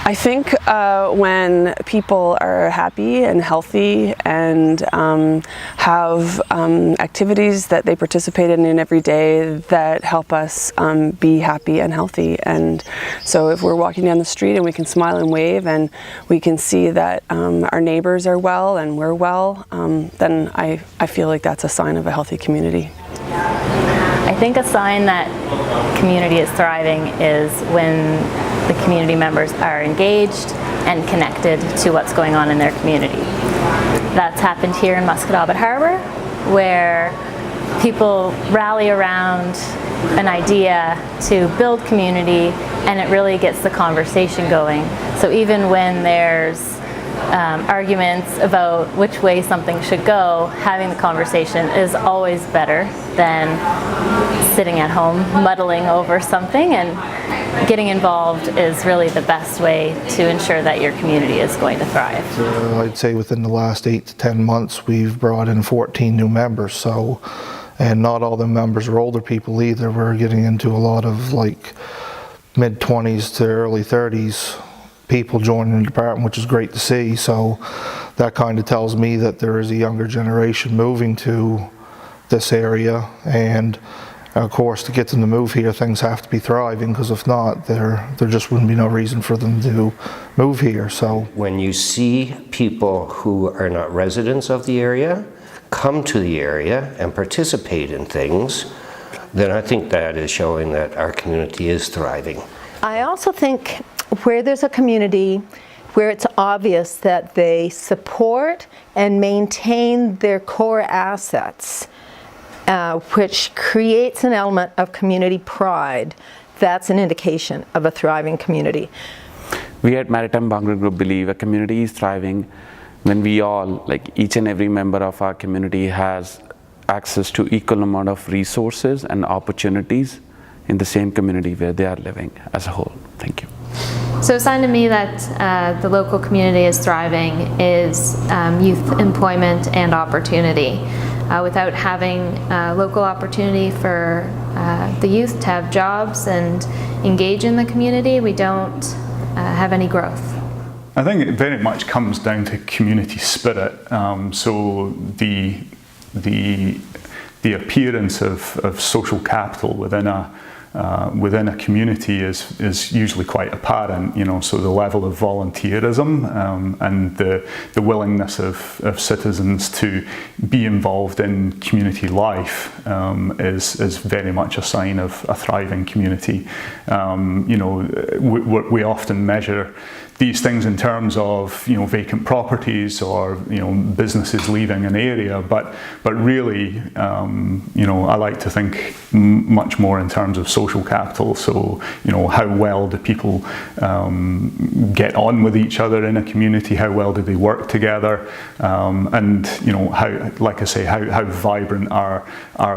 I think when people are happy and healthy and have activities that they participate in every day that help us be happy and healthy. And so if we're walking down the street and we can smile and wave and we can see that our neighbors are well and we're well, then I feel like that's a sign of a healthy community. I think a sign that community is thriving is when the community members are engaged and connected to what's going on in their community. That's happened here in Musquodoboit Harbour, where people rally around an idea to build community, and it really gets the conversation going. So even when there's arguments about which way something should go, having the conversation is always better than sitting at home muddling over something, and getting involved is really the best way to ensure that your community is going to thrive. I'd say within the last 8 to 10 months we've brought in 14 new members, and not all the members are older people either. We're getting into a lot of like mid-20s to early 30s people joining the department, which is great to see. So that kind of tells me that there is a younger generation moving to this area, and of course to get them to move here things have to be thriving, because if not there just wouldn't be no reason for them to move here. So when you see people who are not residents of the area come to the area and participate in things, then I think that is showing that our community is thriving. I also think where there's a community where it's obvious that they support and maintain their core assets, which creates an element of community pride, that's an indication of a thriving community. We at Maritime Bhangra Group believe a community is thriving when we all, like each and every member of our community, has access to equal amount of resources and opportunities in the same community where they are living as a whole. Thank you. So a sign to me that the local community is thriving is youth employment and opportunity. Without having local opportunity for the youth to have jobs and engage in the community, we don't have any growth. I think it very much comes down to community spirit. So the appearance of social capital within a community is usually quite apparent, so the level of volunteerism and the willingness of citizens to be involved in community life is very much a sign of a thriving community. We often measure these things in terms of vacant properties or businesses leaving an area, but really I like to think much more in terms of social capital. So how well do people get on with each other in a community? How well do they work together? And how, like I say, how vibrant are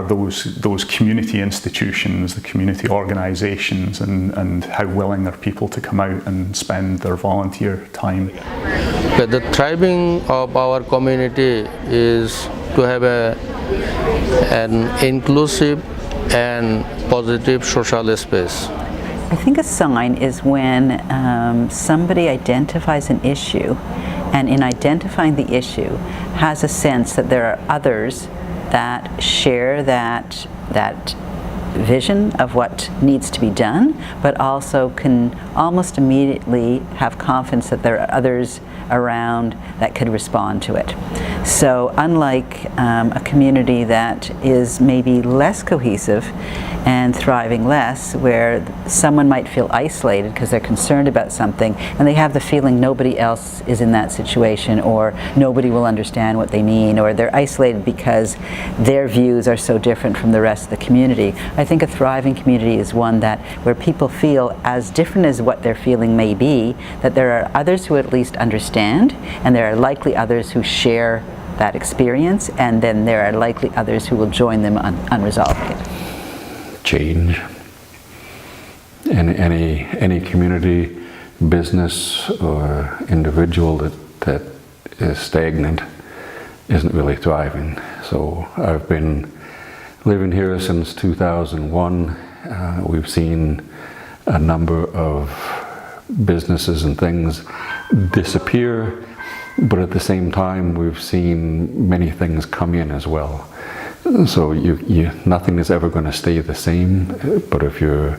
those community institutions, the community organisations, and how willing are people to come out and spend their volunteer time? The thriving of our community is to have an inclusive and positive social space. I think a sign is when somebody identifies an issue, and in identifying the issue has a sense that there are others that share that vision of what needs to be done, but also can almost immediately have confidence that there are others around that could respond to it. So unlike a community that is maybe less cohesive and thriving less, where someone might feel isolated because they're concerned about something and they have the feeling nobody else is in that situation, or nobody will understand what they mean, or they're isolated because their views are so different from the rest of the community. I think a thriving community is one where people feel, as different as what their feeling may be, that there are others who at least understand, and there are likely others who share that experience, and then there are likely others who will join them on resolving it. Change in any community, business or individual that is stagnant isn't really thriving. So I've been living here since 2001. We've seen a number of businesses and things disappear, but at the same time we've seen many things come in as well. So nothing is ever going to stay the same, but if you're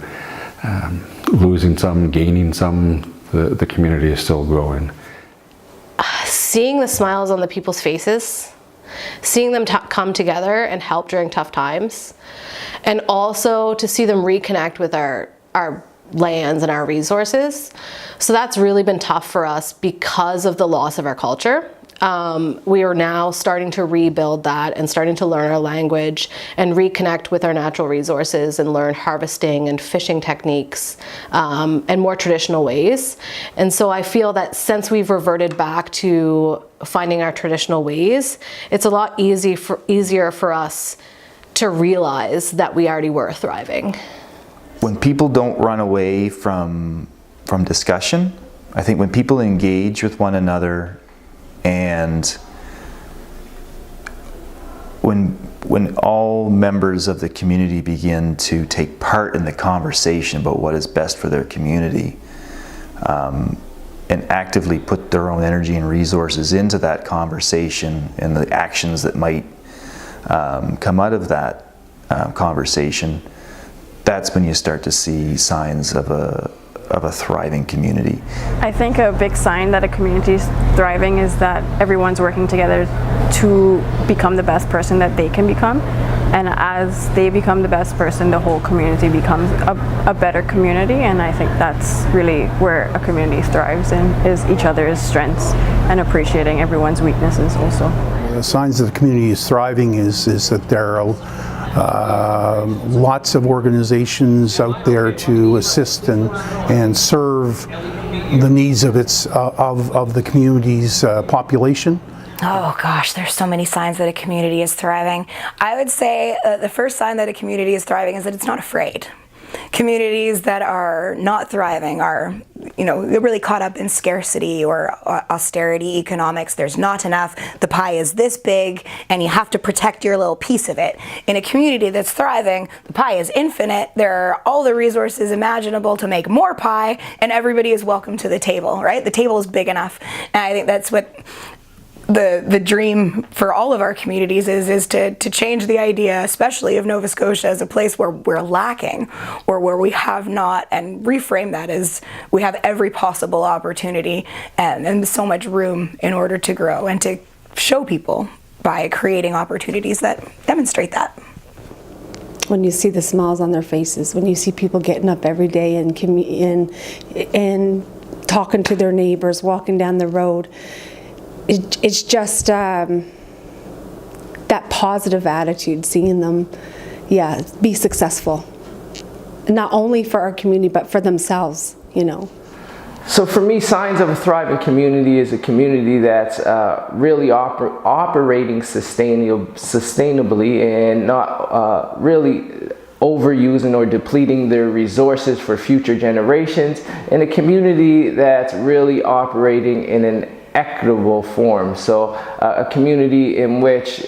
losing some, gaining some, the community is still growing. Seeing the smiles on the people's faces, seeing them come together and help during tough times, and also to see them reconnect with our lands and our resources. So that's really been tough for us because of the loss of our culture. We are now starting to rebuild that and starting to learn our language and reconnect with our natural resources and learn harvesting and fishing techniques and more traditional ways. And so I feel that since we've reverted back to finding our traditional ways, it's a lot easier for us to realize that we already were thriving. When people don't run away from discussion, I think when people engage with one another, and when all members of the community begin to take part in the conversation about what is best for their community, and actively put their own energy and resources into that conversation and the actions that might come out of that conversation, that's when you start to see signs of a thriving community. I think a big sign that a community is thriving is that everyone's working together to become the best person that they can become. And as they become the best person, the whole community becomes a better community. And I think that's really where a community thrives in, is each other's strengths and appreciating everyone's weaknesses also. The signs that the community is thriving is that there are lots of organizations out there to assist and serve the needs of the community's population. Oh gosh, there's so many signs that a community is thriving. I would say the first sign that a community is thriving is that it's not afraid. Communities that are not thriving are, they're really caught up in scarcity or austerity economics. There's not enough. The pie is this big and you have to protect your little piece of it. In a community that's thriving, the pie is infinite. There are all the resources imaginable to make more pie, and everybody is welcome to the table, right? The table is big enough. And I think that's what the dream for all of our communities is to change the idea, especially of Nova Scotia as a place where we're lacking or where we have not, and reframe that as we have every possible opportunity and so much room in order to grow, and to show people by creating opportunities that demonstrate that. When you see the smiles on their faces, when you see people getting up every day and talking to their neighbors, walking down the road, it's just that positive attitude, seeing them, be successful. Not only for our community, but for themselves, So for me, signs of a thriving community is a community that's really operating sustainably and not really overusing or depleting their resources for future generations, and a community that's really operating in an equitable form. So a community in which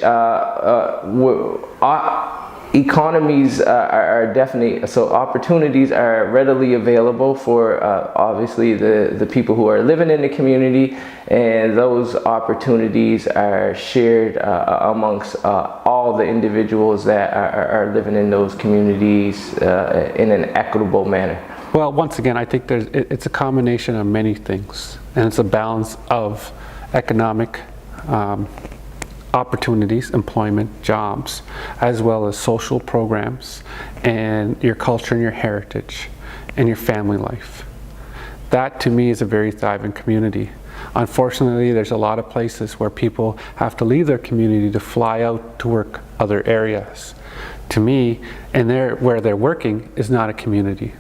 economies are definitely, so opportunities are readily available for obviously the people who are living in the community, and those opportunities are shared amongst all the individuals that are living in those communities in an equitable manner. Well, once again, I think it's a combination of many things, and it's a balance of economic opportunities, employment, jobs, as well as social programs, and your culture and your heritage, and your family life. That, to me, is a very thriving community. Unfortunately, there's a lot of places where people have to leave their community to fly out to work other areas. To me, and where they're working is not a community.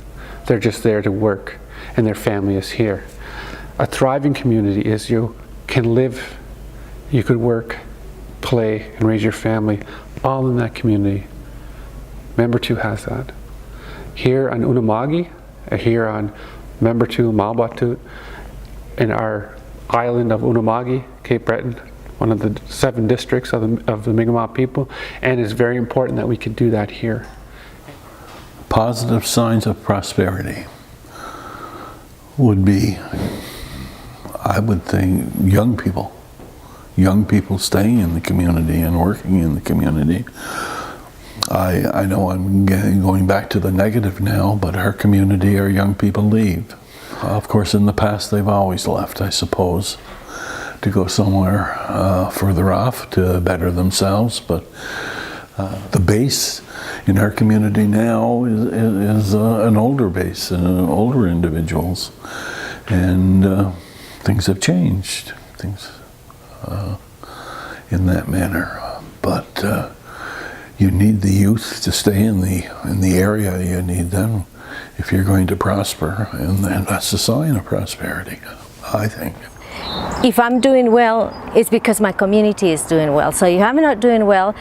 They're just there to work, and their family is here. A thriving community is you can live, you could work, play, and raise your family all in that community. Member 2 has that. Here on Unama'ki, here on Member 2, Malbatut, in our island of Unama'ki, Cape Breton, one of the 7 districts of the Mi'kmaq people, and it's very important that we can do that here. Positive signs of prosperity. would be, I would think, young people. Young people staying in the community and working in the community. I know I'm going back to the negative now, but our community, our young people leave. Of course, in the past, they've always left, I suppose, to go somewhere further off to better themselves. But the base in our community now is an older base, older individuals. And things have changed, things in that manner. But you need the youth to stay in the area. You need them if you're going to prosper, and that's a sign of prosperity, I think. If I'm doing well, it's because my community is doing well. So if I'm not doing well,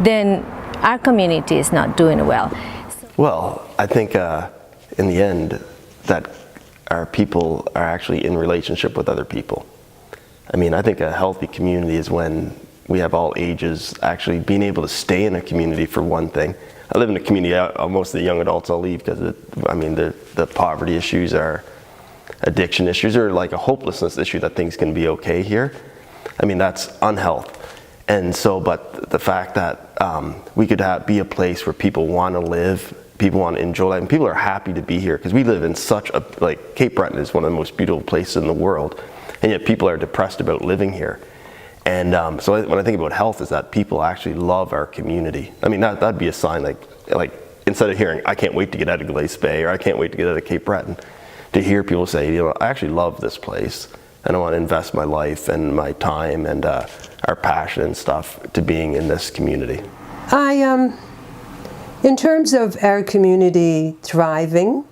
then our community is not doing well. Well, I think in the end that our people are actually in relationship with other people. I mean, I think a healthy community is when we have all ages actually being able to stay in a community, for one thing. I live in a community, most of the young adults I'll leave because the poverty issues are addiction issues, or like a hopelessness issue that things can be okay here. I mean, that's unhealth. And so, but the fact that we could be a place where people want to live, people want to enjoy life, and people are happy to be here, because we live in such a, like, Cape Breton is one of the most beautiful places in the world, and yet people are depressed about living here. And so when I think about health, is that people actually love our community. I mean, that'd be a sign, like instead of hearing, I can't wait to get out of Glace Bay, or I can't wait to get out of Cape Breton, to hear people say, you know, I actually love this place, and I want to invest my life and my time and our passion and stuff to being in this community. In terms of our community thriving,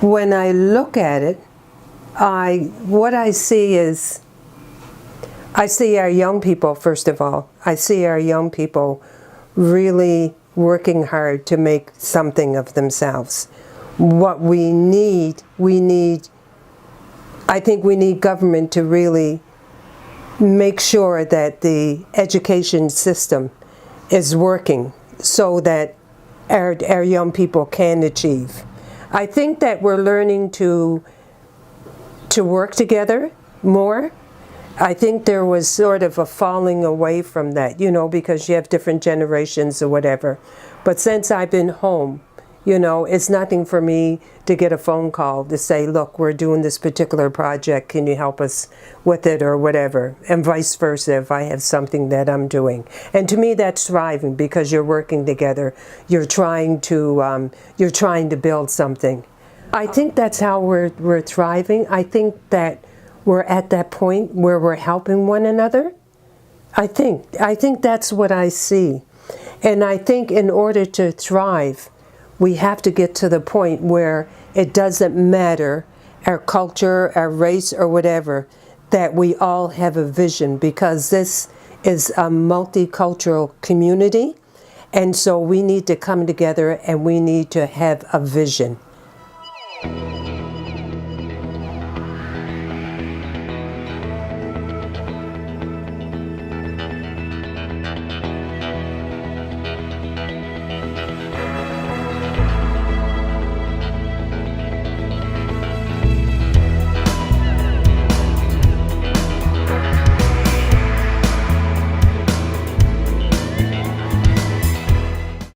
when I look at it, what I see is, I see our young people, first of all. I see our young people really working hard to make something of themselves. What we need, I think we need government to really make sure that the education system is working so that our young people can achieve. I think that we're learning to work together more. I think there was sort of a falling away from that, you know, because you have different generations or whatever. But since I've been home, you know, it's nothing for me to get a phone call to say, look, we're doing this particular project, can you help us with it or whatever, and vice versa if I have something that I'm doing. And to me that's thriving, because you're working together, you're trying to build something. I think that's how we're thriving. I think that we're at that point where we're helping one another. I think that's what I see. And I think in order to thrive, we have to get to the point where it doesn't matter our culture, our race, or whatever, that we all have a vision, because this is a multicultural community, and so we need to come together and we need to have a vision.